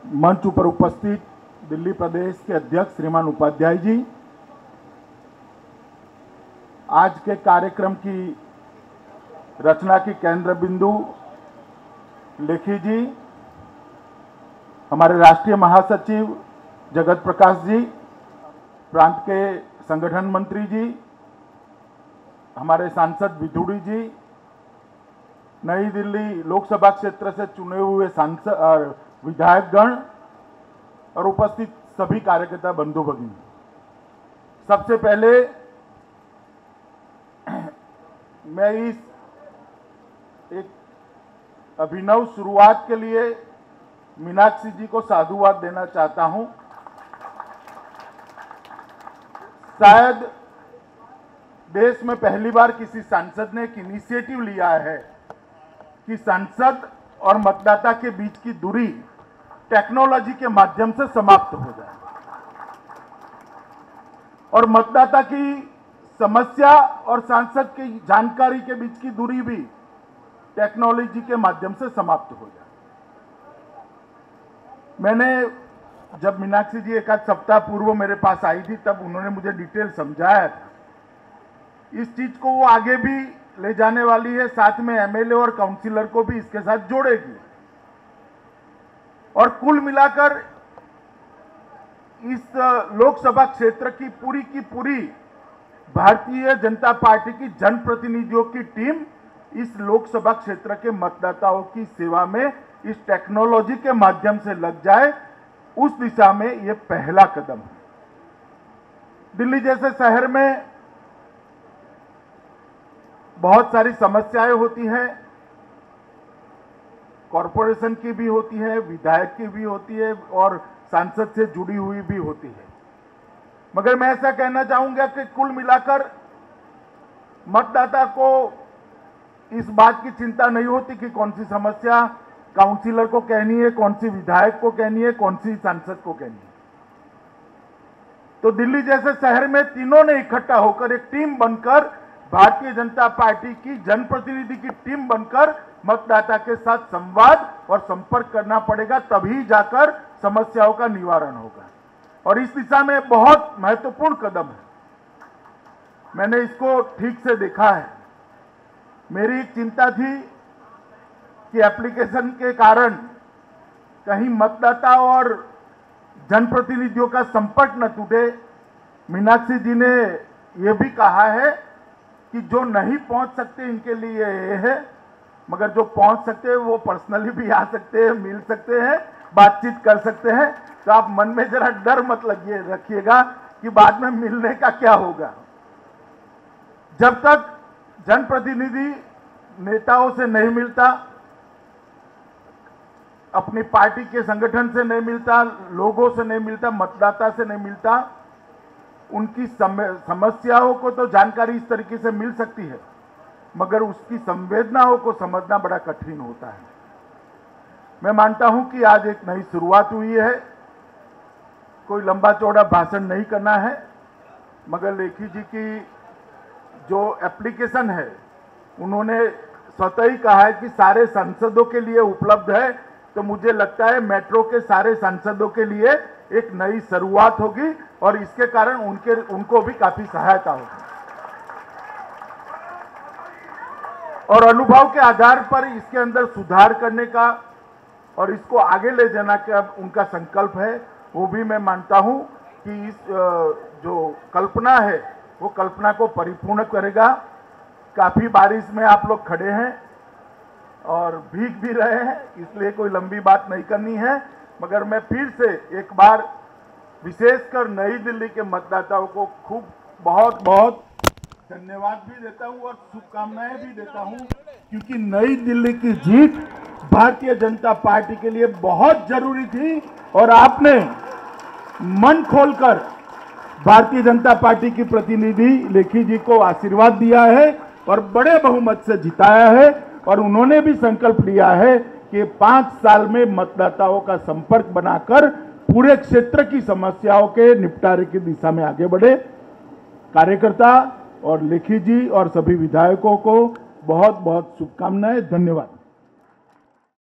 मंच पर उपस्थित दिल्ली प्रदेश के अध्यक्ष श्रीमान उपाध्याय जी, आज के कार्यक्रम की रचना की केंद्र बिंदु लेखी जी, हमारे राष्ट्रीय महासचिव जगत प्रकाश जी, प्रांत के संगठन मंत्री जी, हमारे सांसद विधुड़ी जी, नई दिल्ली लोकसभा क्षेत्र से चुने हुए सांसद और विधायकगण और उपस्थित सभी कार्यकर्ता बंधु भगिनी, सबसे पहले मैं इस एक अभिनव शुरुआत के लिए मीनाक्षी जी को साधुवाद देना चाहता हूं। शायद देश में पहली बार किसी सांसद ने एक इनिशिएटिव लिया है कि सांसद और मतदाता के बीच की दूरी टेक्नोलॉजी के माध्यम से समाप्त हो जाए और मतदाता की समस्या और सांसद की जानकारी के बीच की दूरी भी टेक्नोलॉजी के माध्यम से समाप्त हो जाए। मैंने जब मीनाक्षी जी एक आध सप्ताह पूर्व मेरे पास आई थी, तब उन्होंने मुझे डिटेल समझाया था। इस चीज को वो आगे भी ले जाने वाली है, साथ में एमएलए और काउंसिलर को भी इसके साथ जोड़ेगी और कुल मिलाकर इस लोकसभा क्षेत्र की पूरी भारतीय जनता पार्टी की जनप्रतिनिधियों की टीम इस लोकसभा क्षेत्र के मतदाताओं की सेवा में इस टेक्नोलॉजी के माध्यम से लग जाए, उस दिशा में यह पहला कदम है। दिल्ली जैसे शहर में बहुत सारी समस्याएं होती हैं, कॉरपोरेशन की भी होती है, विधायक की भी होती है और सांसद से जुड़ी हुई भी होती है। मगर मैं ऐसा कहना चाहूंगा कि कुल मिलाकर मतदाता को इस बात की चिंता नहीं होती कि कौन सी समस्या काउंसिलर को कहनी है, कौन सी विधायक को कहनी है, कौन सी सांसद को कहनी है। तो दिल्ली जैसे शहर में तीनों ने इकट्ठा होकर एक टीम बनकर, भारतीय जनता पार्टी की जनप्रतिनिधि की टीम बनकर मतदाता के साथ संवाद और संपर्क करना पड़ेगा, तभी जाकर समस्याओं का निवारण होगा और इस दिशा में बहुत महत्वपूर्ण कदम है। मैंने इसको ठीक से देखा है। मेरी एक चिंता थी कि एप्लीकेशन के कारण कहीं मतदाता और जनप्रतिनिधियों का संपर्क न टूटे। मीनाक्षी जी ने यह भी कहा है कि जो नहीं पहुंच सकते इनके लिए ये है, मगर जो पहुंच सकते हैं वो पर्सनली भी आ सकते हैं, मिल सकते हैं, बातचीत कर सकते हैं। तो आप मन में जरा डर मत रखिएगा कि बाद में मिलने का क्या होगा। जब तक जनप्रतिनिधि नेताओं से नहीं मिलता, अपनी पार्टी के संगठन से नहीं मिलता, लोगों से नहीं मिलता, मतदाता से नहीं मिलता, उनकी समस्याओं को तो जानकारी इस तरीके से मिल सकती है, मगर उसकी संवेदनाओं को समझना बड़ा कठिन होता है। मैं मानता हूं कि आज एक नई शुरुआत हुई है। कोई लंबा चौड़ा भाषण नहीं करना है, मगर लेखी जी की जो एप्लीकेशन है, उन्होंने स्वतः ही कहा है कि सारे सांसदों के लिए उपलब्ध है। तो मुझे लगता है मेट्रो के सारे सांसदों के लिए एक नई शुरुआत होगी और इसके कारण उनको भी काफी सहायता होगी और अनुभव के आधार पर इसके अंदर सुधार करने का और इसको आगे ले जाने का उनका संकल्प है। वो भी मैं मानता हूं कि इस जो कल्पना है वो कल्पना को परिपूर्ण करेगा। काफी बारिश में आप लोग खड़े हैं और भीग भी रहे हैं, इसलिए कोई लंबी बात नहीं करनी है, मगर मैं फिर से एक बार विशेषकर नई दिल्ली के मतदाताओं को खूब बहुत धन्यवाद भी देता हूं और शुभकामनाएं भी देता हूं, क्योंकि नई दिल्ली की जीत भारतीय जनता पार्टी के लिए बहुत जरूरी थी और आपने मन खोलकर भारतीय जनता पार्टी की प्रतिनिधि लेखी जी को आशीर्वाद दिया है और बड़े बहुमत से जिताया है और उन्होंने भी संकल्प लिया है कि 5 साल में मतदाताओं का संपर्क बनाकर पूरे क्षेत्र की समस्याओं के निपटारे की दिशा में आगे बढ़े। कार्यकर्ता और लेखी जी और सभी विधायकों को बहुत बहुत शुभकामनाएं। धन्यवाद।